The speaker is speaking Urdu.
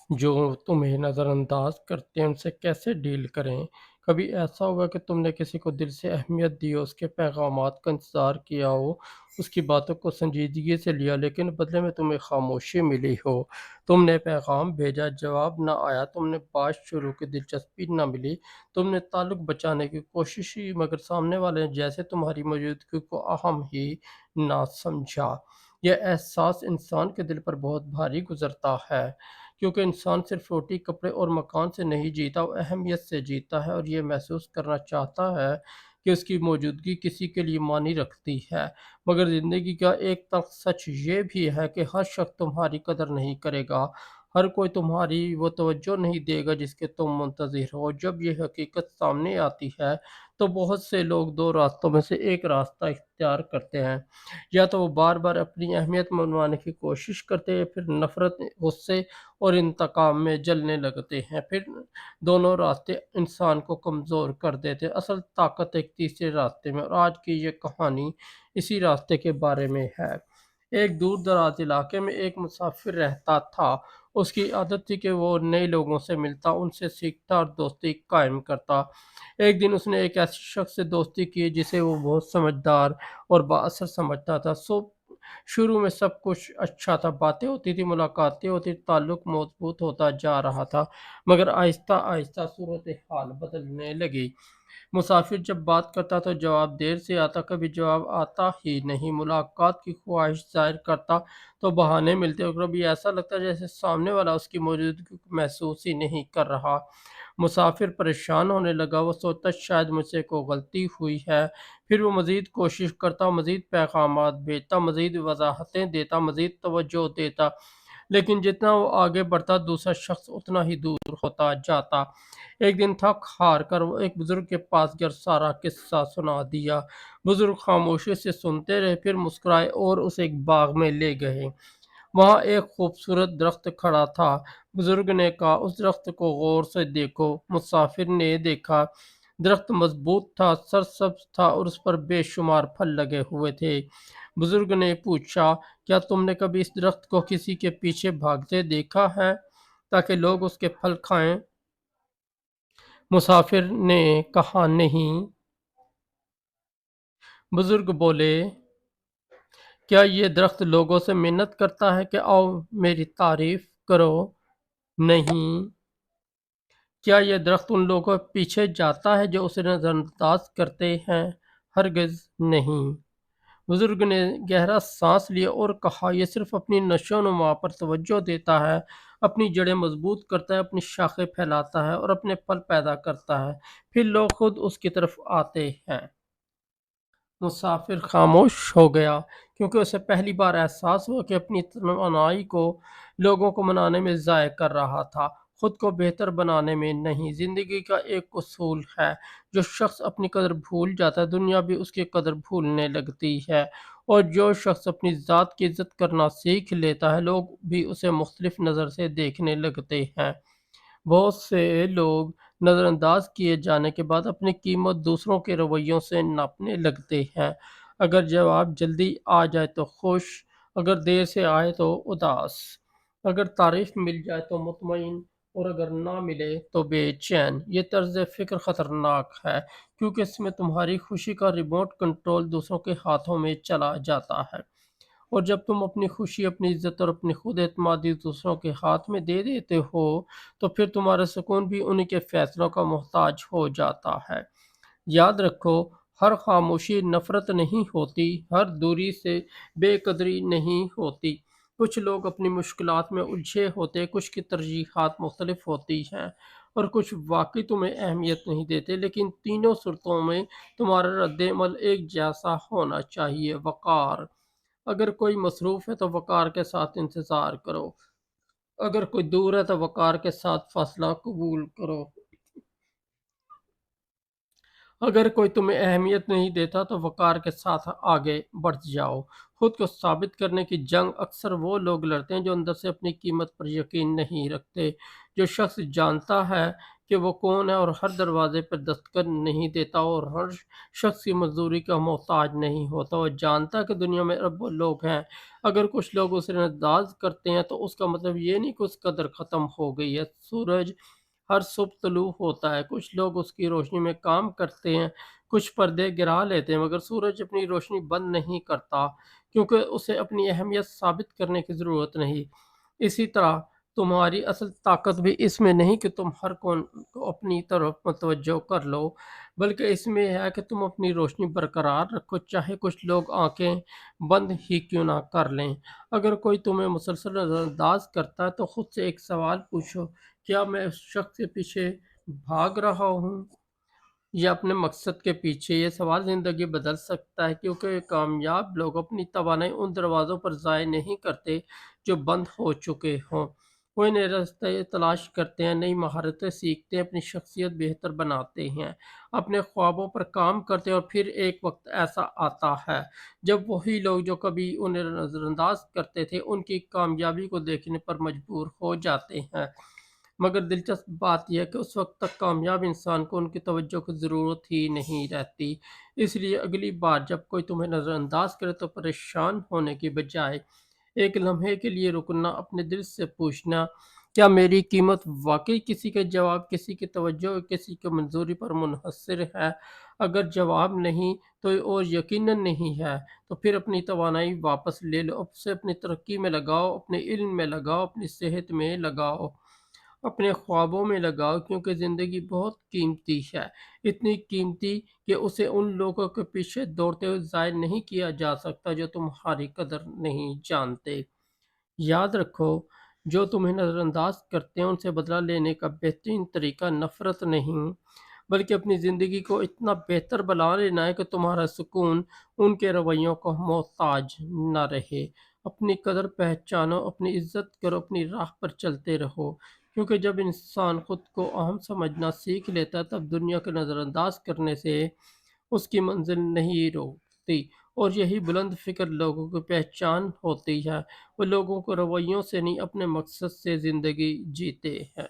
جو تمہیں نظر انداز کرتے ہیں ان سے کیسے ڈیل کریں؟ کبھی ایسا ہوا کہ تم نے کسی کو دل سے اہمیت دی ہو، اس کے پیغامات کا انتظار کیا ہو، اس کی باتوں کو سنجیدگی سے لیا، لیکن بدلے میں تمہیں خاموشی ملی ہو؟ تم نے پیغام بھیجا، جواب نہ آیا، تم نے بات شروع کی، دلچسپی نہ ملی، تم نے تعلق بچانے کی کوشش کی، مگر سامنے والے نے جیسے تمہاری موجودگی کو اہم ہی نہ سمجھا۔ یہ احساس انسان کے دل پر بہت بھاری گزرتا ہے، کیونکہ انسان صرف روٹی، کپڑے اور مکان سے نہیں جیتا، وہ اہمیت سے جیتا ہے، اور یہ محسوس کرنا چاہتا ہے کہ اس کی موجودگی کسی کے لیے معنی رکھتی ہے۔ مگر زندگی کا ایک تلخ سچ یہ بھی ہے کہ ہر شخص تمہاری قدر نہیں کرے گا، ہر کوئی تمہاری وہ توجہ نہیں دے گا جس کے تم منتظر ہو۔ جب یہ حقیقت سامنے آتی ہے تو بہت سے لوگ دو راستوں میں سے ایک راستہ اختیار کرتے ہیں۔ یا تو وہ بار بار اپنی اہمیت منوانے کی کوشش کرتے ہیں، پھر نفرت، غصے اور انتقام میں جلنے لگتے ہیں۔ پھر دونوں راستے انسان کو کمزور کر دیتے ہیں۔ اصل طاقت ایک تیسرے راستے میں، اور آج کی یہ کہانی اسی راستے کے بارے میں ہے۔ ایک دور دراز علاقے میں ایک مسافر رہتا تھا۔ اس کی عادت تھی کہ وہ نئے لوگوں سے ملتا، ان سے سیکھتا اور دوستی قائم کرتا۔ ایک دن اس نے ایک ایسے شخص سے دوستی کی جسے وہ بہت سمجھدار اور با اثر سمجھتا تھا۔ شروع میں سب کچھ اچھا تھا، باتیں ہوتی تھی، ملاقاتیں ہوتی تھی، تعلق مضبوط ہوتا جا رہا تھا، مگر آہستہ آہستہ صورتحال بدلنے لگی۔ مسافر جب بات کرتا تو جواب دیر سے آتا، کبھی جواب آتا ہی نہیں، ملاقات کی خواہش ظاہر کرتا تو بہانے ملتے، اور کبھی ایسا لگتا جیسے سامنے والا اس کی موجودگی کو محسوس ہی نہیں کر رہا۔ مسافر پریشان ہونے لگا، وہ سوچتا شاید مجھ سے کوئی غلطی ہوئی ہے۔ پھر وہ مزید کوشش کرتا، مزید پیغامات بھیجتا، مزید وضاحتیں دیتا، مزید توجہ دیتا، لیکن جتنا وہ آگے بڑھتا دوسرا شخص اتنا ہی دور ہوتا جاتا۔ ایک دن تھک ہار کر وہ ایک بزرگ کے پاس گیا اور سارا قصہ سنا دیا۔ بزرگ خاموشی سے سنتے رہے، پھر مسکرائے اور اسے ایک باغ میں لے گئے۔ وہاں ایک خوبصورت درخت کھڑا تھا۔ بزرگ نے کہا، اس درخت کو غور سے دیکھو۔ مسافر نے دیکھا، درخت مضبوط تھا، سرسبز تھا اور اس پر بے شمار پھل لگے ہوئے تھے۔ بزرگ نے پوچھا، کیا تم نے کبھی اس درخت کو کسی کے پیچھے بھاگتے دیکھا ہے تاکہ لوگ اس کے پھل کھائیں؟ مسافر نے کہا، نہیں۔ بزرگ بولے، کیا یہ درخت لوگوں سے منت کرتا ہے کہ آؤ میری تعریف کرو؟ نہیں۔ کیا یہ درخت ان لوگوں کے پیچھے جاتا ہے جو اسے نظر انداز کرتے ہیں؟ ہرگز نہیں۔ بزرگ نے گہرا سانس لیا اور کہا، یہ صرف اپنی نشو و نما پر توجہ دیتا ہے، اپنی جڑیں مضبوط کرتا ہے، اپنی شاخیں پھیلاتا ہے اور اپنے پھل پیدا کرتا ہے، پھر لوگ خود اس کی طرف آتے ہیں۔ مسافر خاموش ہو گیا، کیونکہ اسے پہلی بار احساس ہوا کہ اپنی توانائی کو لوگوں کو منانے میں ضائع کر رہا تھا، خود کو بہتر بنانے میں نہیں۔ زندگی کا ایک اصول ہے، جو شخص اپنی قدر بھول جاتا ہے دنیا بھی اس کی قدر بھولنے لگتی ہے، اور جو شخص اپنی ذات کی عزت کرنا سیکھ لیتا ہے لوگ بھی اسے مختلف نظر سے دیکھنے لگتے ہیں۔ بہت سے لوگ نظر انداز کیے جانے کے بعد اپنی قیمت دوسروں کے رویوں سے ناپنے لگتے ہیں۔ اگر جواب جلدی آ جائے تو خوش، اگر دیر سے آئے تو اداس، اگر تعریف مل جائے تو مطمئن، اور اگر نہ ملے تو بے چین۔ یہ طرز فکر خطرناک ہے، کیونکہ اس میں تمہاری خوشی کا ریموٹ کنٹرول دوسروں کے ہاتھوں میں چلا جاتا ہے، اور جب تم اپنی خوشی، اپنی عزت اور اپنی خود اعتمادی دوسروں کے ہاتھ میں دے دیتے ہو تو پھر تمہارا سکون بھی انہی کے فیصلوں کا محتاج ہو جاتا ہے۔ یاد رکھو، ہر خاموشی نفرت نہیں ہوتی، ہر دوری سے بے قدری نہیں ہوتی۔ کچھ لوگ اپنی مشکلات میں الجھے ہوتے، کچھ کی ترجیحات مختلف ہوتی ہیں، اور کچھ واقعی تمہیں اہمیت نہیں دیتے، لیکن تینوں صورتوں میں تمہارا رد عمل ایک جیسا ہونا چاہیے: وقار۔ اگر کوئی مصروف ہے تو وقار کے ساتھ انتظار کرو، اگر کوئی دور ہے تو وقار کے ساتھ فاصلہ قبول کرو، اگر کوئی تمہیں اہمیت نہیں دیتا تو وقار کے ساتھ آگے بڑھ جاؤ۔ خود کو ثابت کرنے کی جنگ اکثر وہ لوگ لڑتے ہیں جو اندر سے اپنی قیمت پر یقین نہیں رکھتے۔ جو شخص جانتا ہے کہ وہ کون ہے اور ہر دروازے پر دستک نہیں دیتا اور ہر شخص کی مزدوری کا محتاج نہیں ہوتا۔ وہ جانتا ہے کہ دنیا میں اربوں لوگ ہیں۔ اگر کچھ لوگ اسے نظر انداز کرتے ہیں تو اس کا مطلب یہ نہیں کہ اس قدر ختم ہو گئی ہے۔ سورج ہر صبح طلوع ہوتا ہے، کچھ لوگ اس کی روشنی میں کام کرتے ہیں، کچھ پردے گرا لیتے ہیں، مگر سورج اپنی روشنی بند نہیں کرتا کیونکہ اسے اپنی اہمیت ثابت کرنے کی ضرورت نہیں۔ اسی طرح تمہاری اصل طاقت بھی اس میں نہیں کہ تم ہر کون کو اپنی طرف متوجہ کر لو، بلکہ اس میں ہے کہ تم اپنی روشنی برقرار رکھو، چاہے کچھ لوگ آنکھیں بند ہی کیوں نہ کر لیں۔ اگر کوئی تمہیں مسلسل نظر انداز کرتا ہے تو خود سے ایک سوال پوچھو، کیا میں اس شخص کے پیچھے بھاگ رہا ہوں یا اپنے مقصد کے پیچھے؟ یہ سوال زندگی بدل سکتا ہے، کیونکہ کامیاب لوگ اپنی توانائی ان دروازوں پر ضائع نہیں کرتے جو بند ہو چکے ہوں۔ وہ نئے راستے تلاش کرتے ہیں، نئی مہارتیں سیکھتے ہیں، اپنی شخصیت بہتر بناتے ہیں، اپنے خوابوں پر کام کرتے ہیں، اور پھر ایک وقت ایسا آتا ہے جب وہی لوگ جو کبھی انہیں نظر انداز کرتے تھے ان کی کامیابی کو دیکھنے پر مجبور ہو جاتے ہیں۔ مگر دلچسپ بات یہ ہے کہ اس وقت تک کامیاب انسان کو ان کی توجہ کی ضرورت ہی نہیں رہتی۔ اس لیے اگلی بار جب کوئی تمہیں نظر انداز کرے تو پریشان ہونے کی بجائے ایک لمحے کے لیے رکنا، اپنے دل سے پوچھنا، کیا میری قیمت واقعی کسی کے جواب، کسی کی توجہ، کسی کی منظوری پر منحصر ہے؟ اگر جواب نہیں تو اور یقیناً نہیں ہے، تو پھر اپنی توانائی واپس لے لو، اسے اپنی ترقی میں لگاؤ، اپنے علم میں لگاؤ، اپنی صحت میں لگاؤ، اپنے خوابوں میں لگاؤ، کیونکہ زندگی بہت قیمتی ہے، اتنی قیمتی کہ اسے ان لوگوں کے پیچھے دوڑتے ہوئے ضائع نہیں کیا جا سکتا جو تمہاری قدر نہیں جانتے۔ یاد رکھو، جو تمہیں نظر انداز کرتے ہیں ان سے بدلہ لینے کا بہترین طریقہ نفرت نہیں، بلکہ اپنی زندگی کو اتنا بہتر بنا لینا ہے کہ تمہارا سکون ان کے رویوں کو محتاج نہ رہے۔ اپنی قدر پہچانو، اپنی عزت کرو، اپنی راہ پر چلتے رہو، کیونکہ جب انسان خود کو اہم سمجھنا سیکھ لیتا ہے تب دنیا کے نظر انداز کرنے سے اس کی منزل نہیں روکتی، اور یہی بلند فکر لوگوں کی پہچان ہوتی ہے۔ وہ لوگوں کو رویوں سے نہیں، اپنے مقصد سے زندگی جیتے ہیں۔